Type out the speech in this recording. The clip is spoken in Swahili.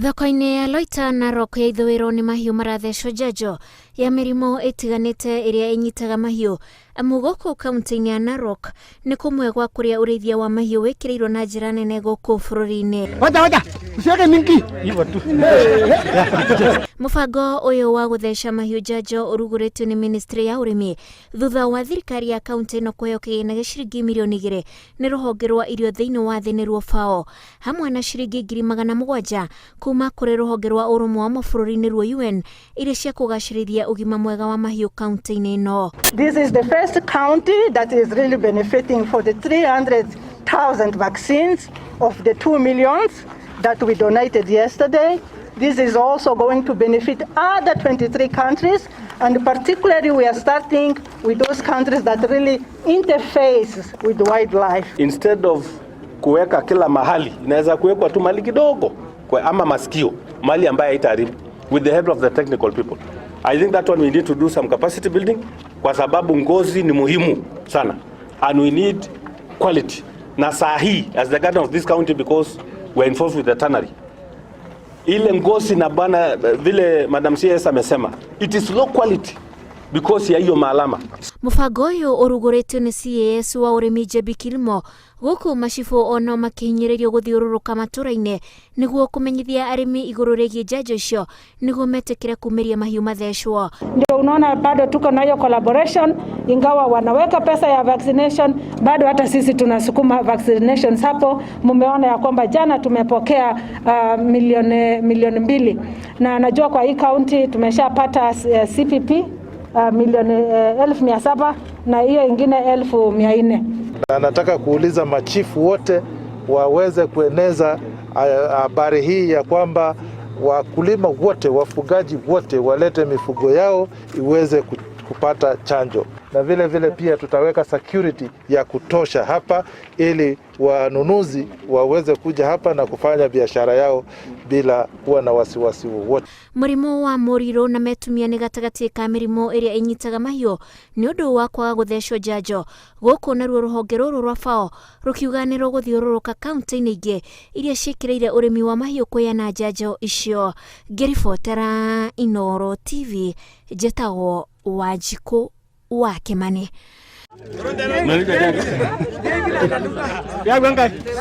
Thoko-inĩ ya Loita Narok ya ithũĩro nĩ mahiũ marathecwo njanjo ya mĩrimũ ĩtiganĩte ĩrĩa ĩnyitaga mahiũ. Amu gũkũ kaunti-inĩ ya Narok nĩ kũmwe gwa kũrĩa ũrĩithia wa mahiũ wĩkĩrĩirwo na njĩra nene gũkũ bũrũri-inĩ. Mũbango ũyũ wa gũtheca mahiũ njanjo ũrugũrĩtio nĩ Ministry ya Ũrĩmi thutha wa thirikari ya kaunti ĩno kũheo kĩgĩna gĩa ciringi mirioni 2 nĩ rũhonge rwa irio thĩinĩ wa thĩ nĩruo FAO hamwe na ciringi 700,000 kuma kũrĩ rũhonge rwa ũrũmwe wa mabũrũri ruo UN iria cia kũgacĩrithia ũgima mwega wa mahiũ kaunti-inĩ ĩno. This is the first county that is really benefiting for the 300,000 vaccines of the 2 million that we donated yesterday. This is also going to benefit other 23 countries, and particularly we are starting with those countries that really interface with wildlife. Instead of kuweka kila mahali, inaweza kuwekwa tu mahali kidogo kwa ama masikio, mahali ambayo haitaharibu, with the help of the technical people. I think that one we need to do some capacity building kwa sababu ngozi ni muhimu sana, and we need quality. Na saa hii as the governor of this county, because we're involved with the tannery, ile ngozi na bana vile Madam CS amesema, it is low quality because ya hiyo maalama. Mũbango ũyũ ũrugũrĩtio nĩ CAS wa ũrĩmi Jebi Kilimo gũkũ macibũ ono makĩhinyĩrĩrio gũthiũrũrũka matũra-inĩ nĩguo kũmenyithia arĩmi igũrũ rĩgiĩ njanjo icio nĩguo metĩkĩre kumĩria mahiũ mathecwo. Ndio unaona bado tuko na hiyo collaboration, ingawa wanaweka pesa ya vaccination, bado hata sisi tunasukuma vaccinations hapo. Mumeona ya kwamba jana tumepokea milioni 2, na najua kwa hii county tumeshapata CPP milioni 1,700 na hiyo ingine 1,400. Na nataka kuuliza machifu wote waweze kueneza habari hii ya kwamba wakulima wote, wafugaji wote walete mifugo yao iweze kupata chanjo, na vile vile pia tutaweka security ya kutosha hapa ili wanunuzi waweze kuja hapa na kufanya biashara yao bila kuwa na wasiwasi wowote. Mũrimũ wa mũrirũ na metumia nĩ gatagatĩ ka mĩrimũ ĩrĩa ĩnyitaga mahiũ nĩ ũndũ wa kwaga gũthecwo njanjo. Gũkũ naruo rũhonge rũrũ rwa FAO rũkiuga nĩ rũgũthiũrũrũka kaunti-inĩ ingĩ iria ciĩkĩrĩire ũrĩmi wa mahiũ kũheana njanjo icio. Ngĩribotera Inooro TV, njĩtagwo Wanjikũ wa Kĩmani.